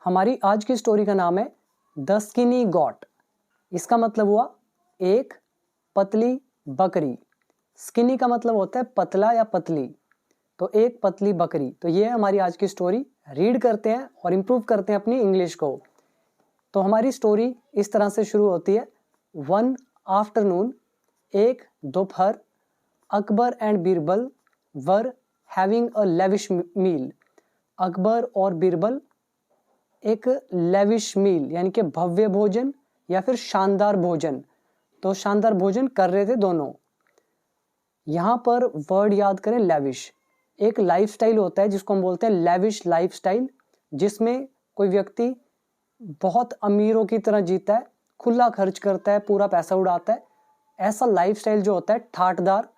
हमारी आज की स्टोरी का नाम है द स्किनी गॉट। इसका मतलब हुआ एक पतली बकरी। स्किनी का मतलब होता है पतला या पतली, तो एक पतली बकरी। तो ये है हमारी आज की स्टोरी। रीड करते हैं और इम्प्रूव करते हैं अपनी इंग्लिश को। तो हमारी स्टोरी इस तरह से शुरू होती है। वन आफ्टरनून, एक दोपहर, Akbar and Birbal were having a lavish meal. Akbar और बीरबल एक लेविश मील यानी कि भव्य भोजन या फिर शानदार भोजन, तो शानदार भोजन कर रहे थे दोनों। यहाँ पर वर्ड याद करें लेविश। एक लाइफस्टाइल होता है जिसको हम बोलते हैं लेविश लाइफस्टाइल, जिसमें कोई व्यक्ति बहुत अमीरों की तरह जीता है, खुला खर्च करता है, पूरा पैसा उड़ाता है। ऐसा लाइफस्टाइल जो होता है ठाठदार,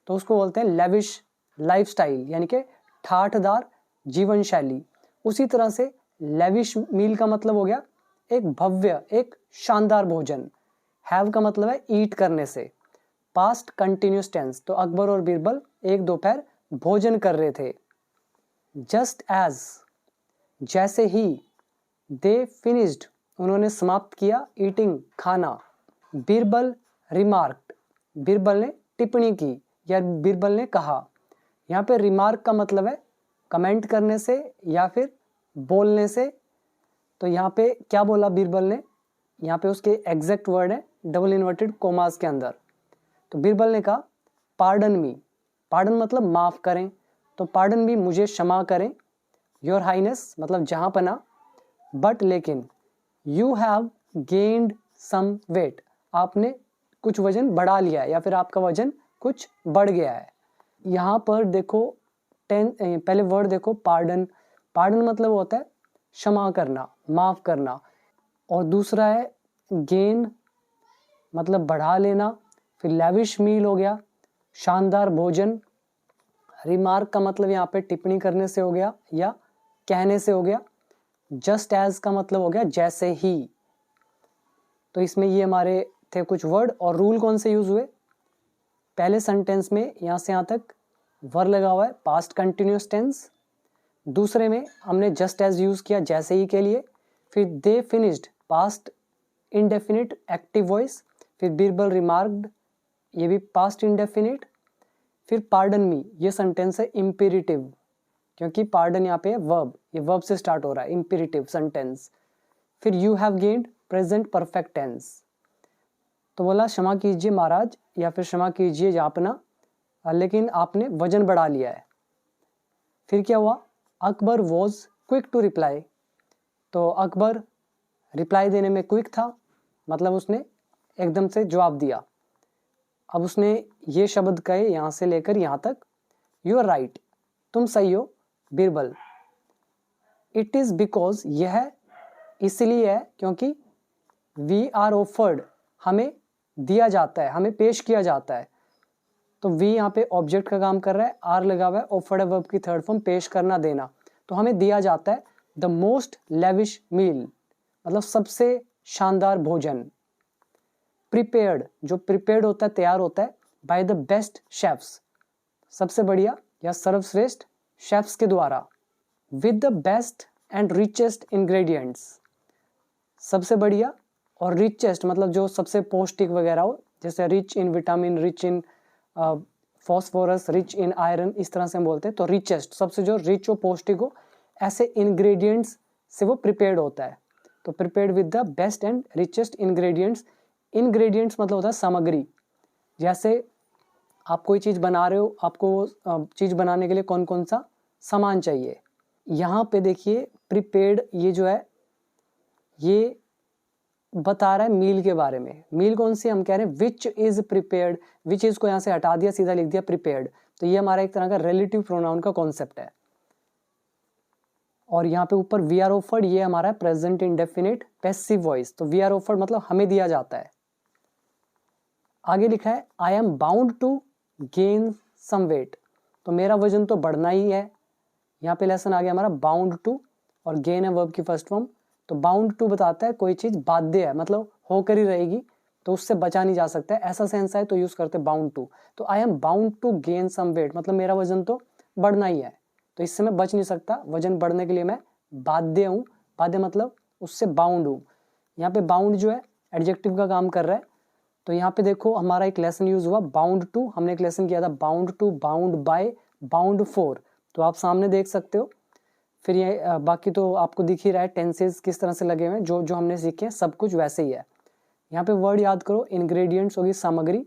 तो उसको बोलते हैं लेविश लाइफस्टाइल यानी कि ठाठदार जीवन शैली। उसी तरह से लेविश मील का मतलब हो गया एक भव्य, एक शानदार भोजन। हैव का मतलब है ईट करने से। पास्ट कंटिन्यूस टेंस, तो अकबर और बीरबल एक दोपहर भोजन कर रहे थे। जस्ट एज, जैसे ही, दे फिनिश्ड, उन्होंने समाप्त किया, ईटिंग, खाना। बीरबल रिमार्क्ड, बीरबल ने टिप्पणी की या बीरबल ने कहा। यहाँ पे रिमार्क का मतलब है कमेंट करने से या फिर बोलने से। तो यहाँ पे क्या बोला बीरबल ने, यहाँ पे उसके एग्जैक्ट वर्ड है डबल इन्वर्टेड कोमास के अंदर। तो बीरबल ने कहा पार्डन मी, पार्डन मतलब माफ करें, तो पार्डन मी मुझे क्षमा करें, योर हाइनेस मतलब जहां पना, बट लेकिन, you have gained some weight, आपने कुछ वजन बढ़ा लिया है या फिर आपका वजन कुछ बढ़ गया है। यहाँ पर देखो पहले वर्ड देखो पार्डन। पार्डन मतलब होता है क्षमा करना, माफ करना। और दूसरा है गेन मतलब बढ़ा लेना। फिर लेविश मील हो गया शानदार भोजन। रिमार्क का मतलब यहाँ पे टिप्पणी करने से हो गया या कहने से हो गया। जस्ट एज का मतलब हो गया जैसे ही। तो इसमें ये हमारे थे कुछ वर्ड। और रूल कौन से यूज हुए, पहले सेंटेंस में यहाँ से यहाँ तक वर लगा हुआ है पास्ट कंटिन्यूस टेंस। दूसरे में हमने जस्ट एज यूज किया जैसे ही के लिए। फिर they finished past indefinite active voice. फिर बीरबल रिमार्क्ड, ये भी पास्ट इंडेफिनिट। फिर पार्डन मी, ये सेंटेंस है इम्पेरेटिव, क्योंकि पार्डन यहाँ पे है वर्ब, ये वर्ब से स्टार्ट हो रहा है, इम्पेरेटिव सेंटेंस। फिर you have gained present perfect tense, तो बोला क्षमा कीजिए महाराज या फिर क्षमा कीजिए जापना, लेकिन आपने वजन बढ़ा लिया है। फिर क्या हुआ, Akbar was quick to reply, तो अकबर रिप्लाई देने में क्विक था, मतलब उसने एकदम से जवाब दिया। अब उसने ये शब्द कहे यहाँ से लेकर यहाँ तक, यू आर राइट, तुम सही हो बीरबल। इट इज बिकॉज, यह इसलिए है क्योंकि, वी आर ऑफर्ड, हमें दिया जाता है, हमें पेश किया जाता है। तो वी यहाँ पे ऑब्जेक्ट का काम कर रहा है, आर लगा हुआ है, ऑफर्ड है वर्ब की थर्ड फॉर्म, पेश करना, देना। तो हमें दिया जाता है द मोस्ट लेविश मील, मतलब सबसे शानदार भोजन। प्रिपेयर्ड, जो प्रिपेयर्ड होता है तैयार होता है, बाय द बेस्ट शेफ्स, सबसे बढ़िया या सर्वश्रेष्ठ शेफ्स के द्वारा। With the best and richest ingredients, सबसे बढ़िया और रिचेस्ट मतलब जो सबसे पौष्टिक वगैरह हो, जैसे rich in vitamin, rich in phosphorus, rich in iron, इस तरह से हम बोलते हैं। तो रिचेस्ट, सबसे जो रिच हो, पौष्टिक हो, ऐसे इंग्रेडिएंट्स से वो प्रिपेयर्ड होता है। तो prepared with the best and richest ingredients. Ingredients मतलब होता है सामग्री। जैसे आप कोई चीज़ बना रहे हो, आपको चीज़ बनाने के लिए कौन कौन सा सामान चाहिए। यहाँ पे देखिए प्रिपेयर्ड, ये जो है ये बता रहा है मील के बारे में। मील कौन सी, हम कह रहे हैं which is prepared, which is को यहाँ से हटा दिया, सीधा लिख दिया प्रिपेयर्ड। तो ये हमारा एक तरह का रिलेटिव प्रोनाउन का कॉन्सेप्ट है। और यहाँ पे ऊपर वी आर ऑफर्ड, ये हमारा प्रेजेंट इंडेफिनिट पैसिव वॉइस। तो वी आर ऑफर्ड मतलब हमें दिया जाता है। आगे लिखा है I am bound to gain some weight, तो मेरा वजन तो बढ़ना ही है। यहाँ पे लेसन आ गया हमारा बाउंड टू, और गेन है वर्ब की फर्स्ट फॉर्म। तो बाउंड टू बताता है कोई चीज बाध्य है, मतलब होकर ही रहेगी, तो उससे बचा नहीं जा सकता है, ऐसा सेंस है तो यूज करते बाउंड टू। तो I am bound to gain some weight, मतलब मेरा वजन तो बढ़ना ही है, तो इससे मैं बच नहीं सकता, वजन बढ़ने के लिए मैं बाध्य हूँ, बाध्य मतलब उससे बाउंड हूँ। यहाँ पे बाउंड जो है एडजेक्टिव का काम कर रहा है। तो यहाँ पे देखो हमारा एक लेसन यूज हुआ बाउंड टू, हमने एक लेसन किया था bound to, bound by, bound for, तो आप सामने देख सकते हो। फिर ये बाकी तो आपको दिख ही रहा है टेंसेस किस तरह से लगे हुए हैं, जो जो हमने सीखे हैं सब कुछ वैसे ही है। यहाँ पे वर्ड याद करो, इंग्रेडिएंट्स होगी सामग्री,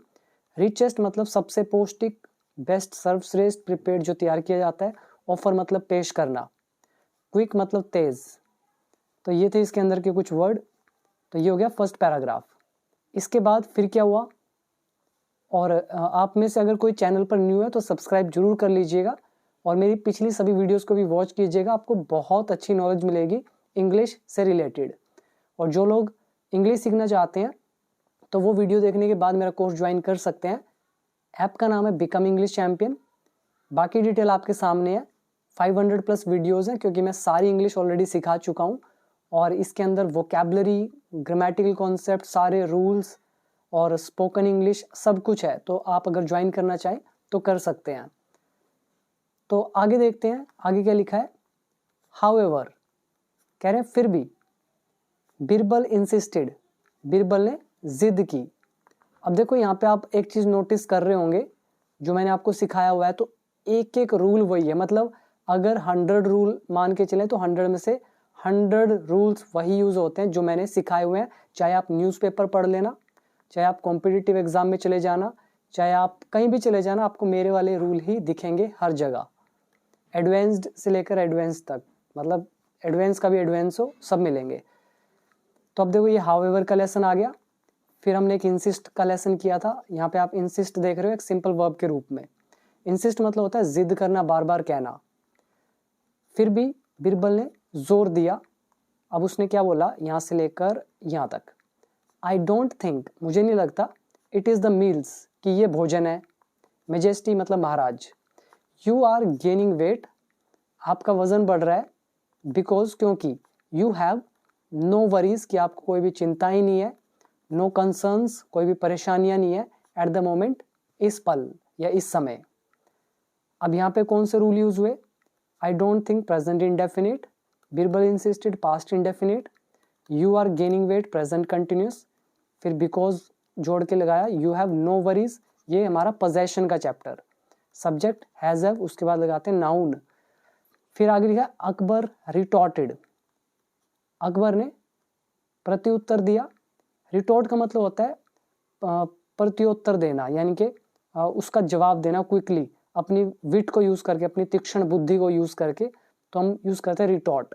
रिचेस्ट मतलब सबसे पौष्टिक, बेस्ट सर्वश्रेष्ठ, प्रिपेयर्ड जो तैयार किया जाता है, ऑफर मतलब पेश करना, क्विक मतलब तेज। तो ये थे इसके अंदर के कुछ वर्ड। तो ये हो गया फर्स्ट पैराग्राफ। इसके बाद फिर क्या हुआ, और आप में से अगर कोई चैनल पर न्यू है तो सब्सक्राइब जरूर कर लीजिएगा और मेरी पिछली सभी वीडियोस को भी वॉच कीजिएगा, आपको बहुत अच्छी नॉलेज मिलेगी इंग्लिश से रिलेटेड। और जो लोग इंग्लिश सीखना चाहते हैं तो वो वीडियो देखने के बाद मेरा कोर्स ज्वाइन कर सकते हैं। ऐप का नाम है बिकम इंग्लिश चैंपियन, बाकी डिटेल आपके सामने है। 500 प्लस वीडियोज़ हैं क्योंकि मैं सारी इंग्लिश ऑलरेडी सिखा चुका हूँ और इसके अंदर वोकैबलरी, ग्रामेटिकल कॉन्सेप्ट, सारे रूल्स और स्पोकन इंग्लिश सब कुछ है। तो आप अगर ज्वाइन करना चाहें तो कर सकते हैं। तो आगे देखते हैं आगे क्या लिखा है। हाउएवर कह रहे हैं फिर भी, बिरबल इंसिस्टेड, बिरबल ने जिद की। अब देखो यहाँ पे आप एक चीज नोटिस कर रहे होंगे जो मैंने आपको सिखाया हुआ है, तो एक एक रूल वही है। मतलब अगर 100 रूल मान के चलें तो 100 में से 100 रूल्स वही यूज होते हैं जो मैंने सिखाए हुए हैं। चाहे आप न्यूज़पेपर पढ़ लेना, चाहे आप कॉम्पिटिटिव एग्जाम में चले जाना, चाहे आप कहीं भी चले जाना, आपको मेरे वाले रूल ही दिखेंगे हर जगह, एडवांस्ड से लेकर एडवांस तक, मतलब एडवांस का भी एडवांस हो, सब मिलेंगे। तो अब देखो ये हाउएवर का लेसन आ गया। फिर हमने एक इंसिस्ट का लेसन किया था। यहाँ पे आप इंसिस्ट देख रहे हो एक सिंपल वर्ब के रूप में। इंसिस्ट मतलब होता है जिद करना, बार बार कहना। फिर भी बिरबल ने जोर दिया। अब उसने क्या बोला यहाँ से लेकर यहाँ तक, आई डोंट थिंक, मुझे नहीं लगता, इट इज़ द मील्स, कि ये भोजन है, मेजेस्टी मतलब महाराज, यू आर गेनिंग वेट, आपका वजन बढ़ रहा है, बिकॉज क्योंकि, यू हैव नो वरीज, कि आपको कोई भी चिंता ही नहीं है, नो कंसर्न्स कोई भी परेशानियां नहीं है, एट द मोमेंट इस पल या इस समय। अब यहाँ पे कौन से रूल यूज हुए, I don't think present indefinite, Birbal insisted past indefinite, you are gaining weight present continuous, फिर बिकॉज जोड़ के लगाया, यू हैव नो वरीज, ये हमारा पोजेशन का चैप्टर, सब्जेक्ट हैज हैव, उसके बाद लगाते हैं नाउन। फिर आगे लिखा अकबर रिटॉर्टेड, अकबर ने प्रत्युत्तर दिया। रिटॉर्ट का मतलब होता है प्रत्युत्तर देना, यानी कि उसका जवाब देना क्विकली, अपनी विट को यूज करके, अपनी तीक्ष्ण बुद्धि को यूज करके, तो हम यूज करते हैं रिटॉर्ट।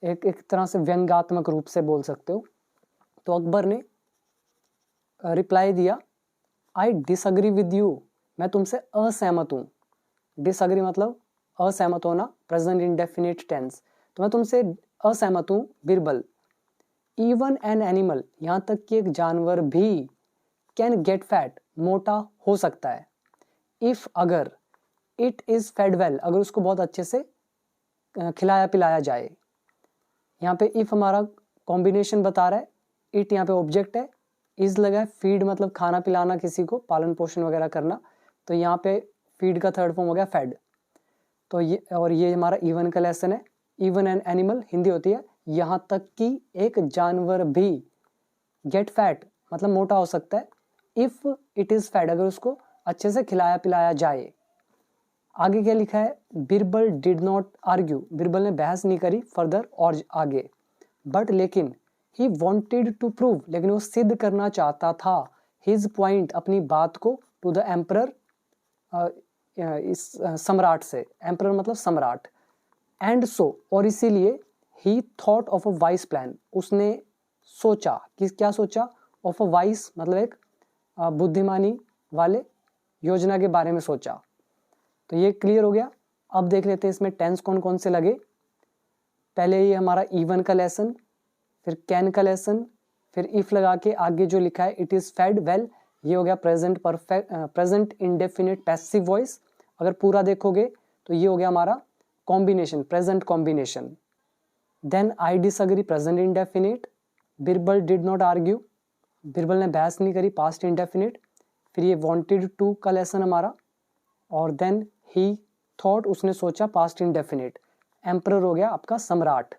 एक तरह से व्यंग्यात्मक रूप से बोल सकते हो। तो अकबर ने रिप्लाई दिया, आई डिसअग्री विद यू, मैं तुमसे असहमत हूँ। डिसअग्री मतलब असहमत होना, प्रेजेंट इंडेफिनिट टेंस, तो मैं तुमसे असहमत हूँ बिरबल। इवन एन एनिमल, यहाँ तक कि एक जानवर भी, कैन गेट फैट, मोटा हो सकता है, इफ अगर, इट इज फेड वेल, अगर उसको बहुत अच्छे से खिलाया पिलाया जाए। यहाँ पे इफ हमारा कॉम्बिनेशन बता रहा है, इट यहाँ पे ऑब्जेक्ट है, इज लगा है, फीड मतलब खाना पिलाना किसी को, पालन पोषण वगैरह करना, तो यहाँ पे फीड का थर्ड फॉर्म हो गया फेड। तो ये, और ये हमारा इवन का लेसन है। इवन एन एनिमल हिंदी होती है यहाँ तक कि एक जानवर भी, गेट फैट मतलब मोटा हो सकता है, इफ इट इज फैट, अगर उसको अच्छे से खिलाया पिलाया जाए। आगे क्या लिखा है, Birbal did not argue, Birbal ने बहस नहीं करी फर्दर और आगे, बट लेकिन, ही वॉन्टेड टू प्रूव, लेकिन वो सिद्ध करना चाहता था, हिज पॉइंट अपनी बात को, टू द एम्परर, इस सम्राट से, एम्परर मतलब सम्राट, एंड सो, और इसीलिए, ही thought of a vice plan, उसने सोचा, कि क्या सोचा, ऑफ अ वाइस मतलब एक बुद्धिमानी वाले योजना के बारे में सोचा। तो ये क्लियर हो गया। अब देख लेते हैं इसमें टेंस कौन कौन से लगे। पहले ये हमारा इवन का लेसन, फिर कैन का लेसन, फिर इफ लगा के आगे जो लिखा है इट इज फेड वेल, ये हो गया present perfect, present indefinite passive voice. अगर पूरा देखोगे तो ये हो गया हमारा combination, present combination. Then I disagree, present indefinite, Birbal did not argue, Birbal ने बहस नहीं करी, पास्ट इंडेफिनिट। फिर ये वांटेड टू का लेसन हमारा, और देन ही थॉट, उसने सोचा, पास्ट इंडेफिनिट। एम्परर हो गया आपका सम्राट,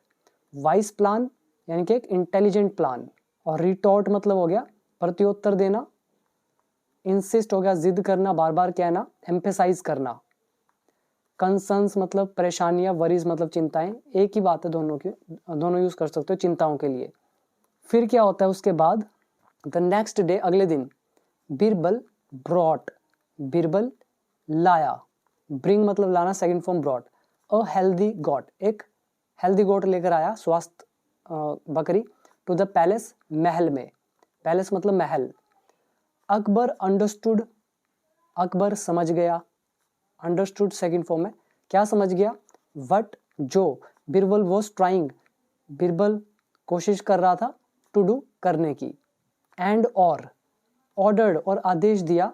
वाइस प्लान यानी कि एक इंटेलिजेंट प्लान, और रिटॉर्ट मतलब हो गया प्रत्युत्तर देना, इंसिस्ट हो गया जिद करना, बार बार कहना, एम्फेसाइज करना, कंसर्न्स मतलब परेशानियां, वरीज मतलब चिंताएं, एक ही बात है दोनों की, दोनों यूज कर सकते हो चिंताओं के लिए। फिर क्या होता है उसके बाद, द नेक्स्ट डे अगले दिन, बीरबल ब्रॉट, बीरबल लाया, ब्रिंग मतलब लाना, second form brought, a healthy got, एक हेल्दी गोट लेकर आया, स्वस्थ बकरी, टू द पैलेस, महल में, पैलेस मतलब महल। अकबर अंडरस्टूड, अकबर समझ गया, अंडरस्टूड सेकंड फॉर्म है, क्या समझ गया, वट जो, बीरबल वॉज ट्राइंग, बीरबल कोशिश कर रहा था, टू डू करने की, एंड और, ऑर्डर्ड और आदेश दिया,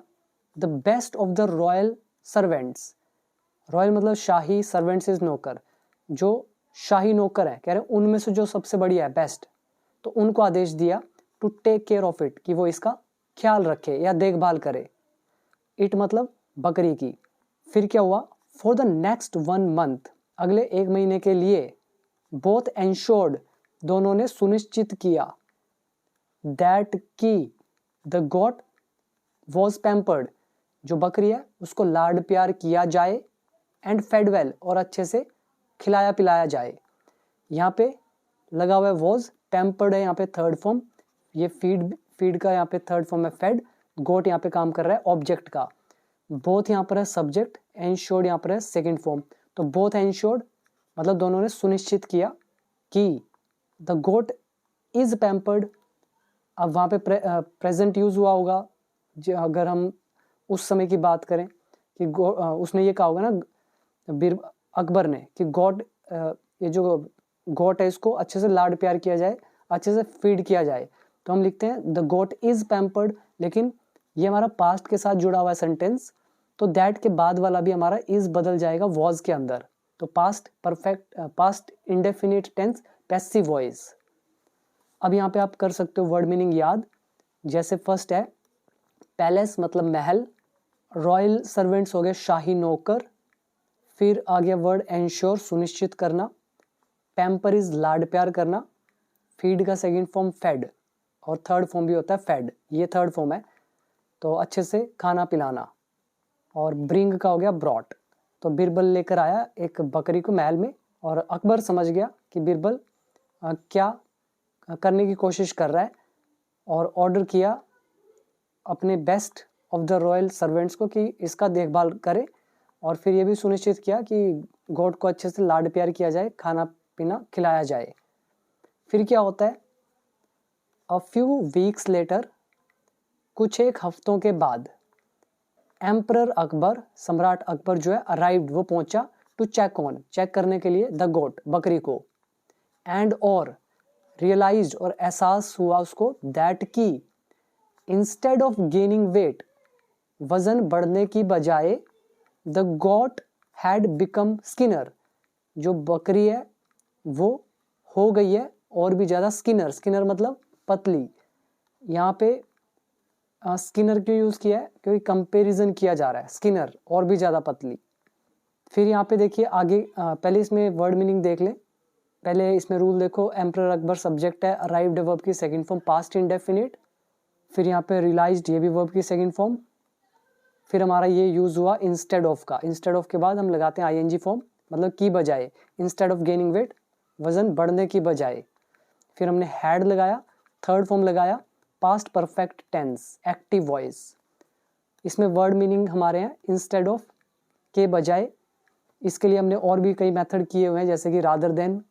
the best of the royal servants, royal मतलब शाही, सर्वेंट्स इज नौकर, जो शाही नौकर है, कह रहे हैं उनमें से जो सबसे बढ़िया है, बेस्ट, तो उनको आदेश दिया, to take care of it, कि वो इसका ख्याल रखे या देखभाल करे, इट मतलब बकरी की। फिर क्या हुआ, फॉर द नेक्स्ट 1 मंथ, अगले 1 महीने के लिए, बोथ एंश्योर्ड, दोनों ने सुनिश्चित किया, दैट की द गॉट वॉज पैम्पर्ड, जो बकरी है उसको लाड प्यार किया जाए, एंड फेड वेल, और अच्छे से खिलाया पिलाया जाए। यहाँ पे लगा हुआ है वॉज, पैम्पर्ड है यहाँ पे थर्ड फॉर्म, ये फीड का यहाँ पे थर्ड फॉर्म है फेड, गोट यहाँ पे काम कर रहा है ऑब्जेक्ट का, बोथ यहाँ पर है सब्जेक्ट, एंश्योर्ड यहाँ पर है सेकंड फॉर्म, तो बोथ एंश्योर्ड मतलब दोनों ने सुनिश्चित किया कि द गोट इज पैम्पर्ड, अब वहाँ पे प्रेजेंट यूज हुआ होगा, अगर हम उस समय की बात करें कि उसने ये कहा होगा ना अकबर ने कि गॉड, ये जो गॉट है इसको अच्छे से लाड प्यार किया जाए, अच्छे से फीड किया जाए, तो हम लिखते हैं द गॉट इज पैम्पर्ड, लेकिन ये हमारा पास्ट के साथ जुड़ा हुआ है सेंटेंस, तो दैट के बाद वाला भी हमारा इज बदल जाएगा वॉज के अंदर, तो past perfect, past indefinite tense passive voice. अब यहाँ पे आप कर सकते हो वर्ड मीनिंग याद, जैसे फर्स्ट है पैलेस मतलब महल, रॉयल सर्वेंट्स हो गए शाही नौकर, फिर आ गया वर्ड एंश्योर सुनिश्चित करना, पैम्पर इज लाड प्यार करना, फीड का सेकंड फॉर्म फेड, और थर्ड फॉर्म भी होता है फेड, ये थर्ड फॉर्म है, तो अच्छे से खाना पिलाना, और ब्रिंग का हो गया ब्रॉट, तो बीरबल लेकर आया एक बकरी को महल में, और अकबर समझ गया कि बीरबल क्या करने की कोशिश कर रहा है, और ऑर्डर किया अपने best of the royal servants को कि इसका देखभाल करे, और फिर ये भी सुनिश्चित किया कि गॉड को अच्छे से लाड प्यार किया जाए, खाना पीना खिलाया जाए। फिर क्या होता है, अ फ्यू वीक्स लेटर, कुछ एक हफ्तों के बाद, एम्परर अकबर, सम्राट अकबर जो है, अराइव्ड वो पहुंचा, टू चेक ऑन चेक करने के लिए, द गोट बकरी को, एंड और रियलाइज्ड और एहसास हुआ उसको, दैट की इंस्टेड ऑफ गेनिंग वेट, वजन बढ़ने की बजाय, the got had become Skinner, जो बकरी है वो हो गई है और भी ज़्यादा स्किनर, स्किनर मतलब पतली, यहाँ पे स्किनर क्यों यूज़ किया है, क्योंकि कंपैरिजन किया जा रहा है, स्किनर और भी ज़्यादा पतली। फिर यहाँ पे देखिए आगे, पहले इसमें वर्ड मीनिंग देख लें, पहले इसमें रूल देखो, एम्परर अकबर सब्जेक्ट है, अराइव्ड वर्ब की सेकंड फॉर्म पास्ट इंडेफिनिट, फिर यहाँ पे रियलाइज्ड ये भी वर्ब की सेकंड फॉर्म, फिर हमारा ये यूज़ हुआ इंस्टेड ऑफ का, इंस्टेड ऑफ के बाद हम लगाते हैं आईएनजी फॉर्म, मतलब की बजाय, इंस्टेड ऑफ गेनिंग वेट, वजन बढ़ने की बजाय, फिर हमने हैड लगाया, थर्ड फॉर्म लगाया, past perfect tense active voice, इसमें वर्ड मीनिंग हमारे हैं इंस्टेड ऑफ के बजाय, इसके लिए हमने और भी कई मेथड किए हुए हैं, जैसे कि रादर देन,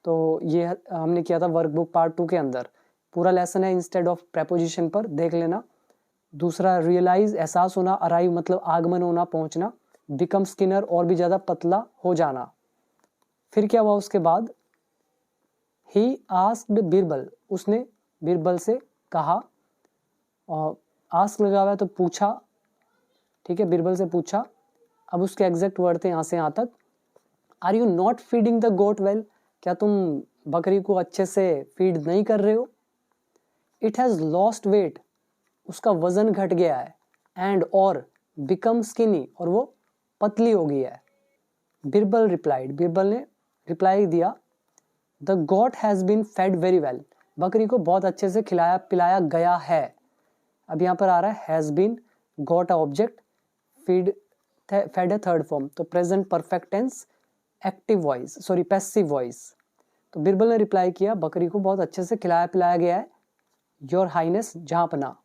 तो ये हमने किया था वर्कबुक पार्ट 2 के अंदर, पूरा लेसन है इंस्टेड ऑफ प्रेपोजिशन पर, देख लेना। दूसरा रियलाइज एहसास होना, अराइव मतलब आगमन होना, पहुंचना, बिकम स्किनर और भी ज़्यादा पतला हो जाना। फिर क्या हुआ उसके बाद, ही आस्क्ड बीरबल, उसने बीरबल से कहा, और आस्क लगा हुआ है तो पूछा, ठीक है, बीरबल से पूछा, अब उसके एग्जैक्ट वर्ड थे यहाँ से यहाँ तक, are you not feeding the goat well, क्या तुम बकरी को अच्छे से फीड नहीं कर रहे हो, इट हैज़ लॉस्ट वेट, उसका वजन घट गया है, एंड और बिकम स्किनी, और वो पतली हो गई है। बीरबल रिप्लाइड, बीरबल ने रिप्लाई दिया, the goat has been fed very well, बकरी को बहुत अच्छे से खिलाया पिलाया गया है। अब यहाँ पर आ रहा है has been, goat a object, feed fed है थर्ड फॉर्म, तो present perfect tense, active voice, sorry passive voice. तो बिरबल ने रिप्लाई किया बकरी को बहुत अच्छे से खिलाया पिलाया गया है, योर हाइनेस जहाँपना,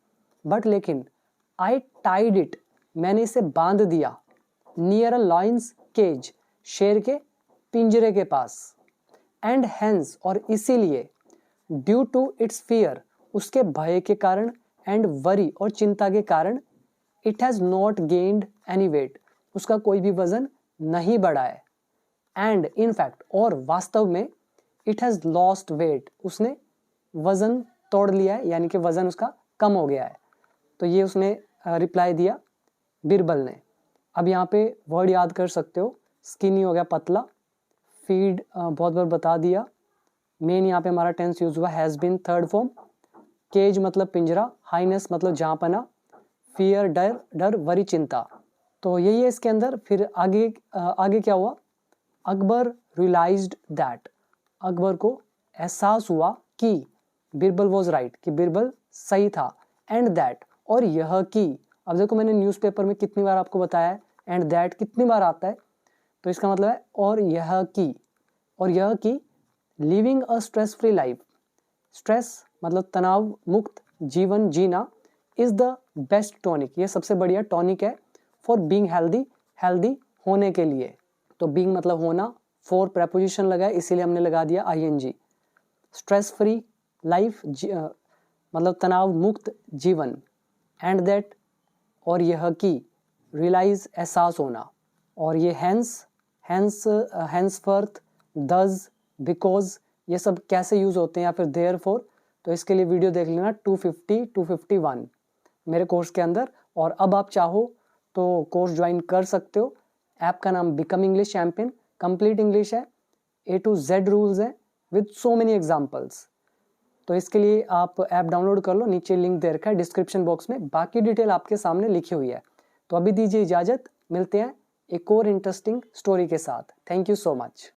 बट लेकिन आई टाइड इट, मैंने इसे बांध दिया, नियर अ लॉयंस केज, शेर के पिंजरे के पास, एंड हेंस और इसीलिए, ड्यू टू इट्स फियर, उसके भय के कारण, एंड वरी और चिंता के कारण, it has not gained any weight, उसका कोई भी वजन नहीं बढ़ा है, एंड इन फैक्ट और वास्तव में, इट हैज़ लॉस्ट वेट, उसने वजन तोड़ लिया है, यानी कि वजन उसका कम हो गया है। तो ये उसने रिप्लाई दिया बिरबल ने। अब यहाँ पे वर्ड याद कर सकते हो, स्किनी हो गया पतला, फीड बहुत बार बता दिया, मेन यहाँ पे हमारा टेंस यूज हुआ has been third form, cage मतलब पिंजरा, हाइनेस मतलब जहाँपना, फियर डर डर, वरी चिंता। तो यही है इसके अंदर। फिर आगे क्या हुआ, अकबर रियलाइज्ड दैट, अकबर को एहसास हुआ कि बिरबल वॉज राइट, कि बिरबल सही था, एंड दैट और यह कि, अब देखो मैंने न्यूज़पेपर में कितनी बार आपको बताया है एंड दैट कितनी बार आता है, तो इसका मतलब है और यह कि living a stress free life, stress मतलब तनाव मुक्त जीवन जीना, इज द बेस्ट टॉनिक, ये सबसे बढ़िया टॉनिक है, फॉर बीइंग हेल्दी, हेल्दी होने के लिए। तो बीइंग मतलब होना, फॉर प्रेपोजिशन लगा है इसीलिए हमने लगा दिया ING। स्ट्रेस फ्री लाइफ मतलब तनाव मुक्त जीवन, एंड दैट और यह कि, रियलाइज एहसास होना, और ये हैंस फर्थ, दस, बिकॉज, ये सब कैसे यूज होते हैं, या फिर देयर फॉर, तो इसके लिए वीडियो देख लेना 250 251 मेरे कोर्स के अंदर। और अब आप चाहो तो कोर्स ज्वाइन कर सकते हो। ऐप का नाम become English champion, complete English है, A to Z रूल्स है विद सो मेनी एग्जाम्पल्स। तो इसके लिए आप ऐप डाउनलोड कर लो, नीचे लिंक दे रखा है डिस्क्रिप्शन बॉक्स में, बाकी डिटेल आपके सामने लिखी हुई है। तो अभी दीजिए इजाजत, मिलते हैं एक और इंटरेस्टिंग स्टोरी के साथ। Thank you so much.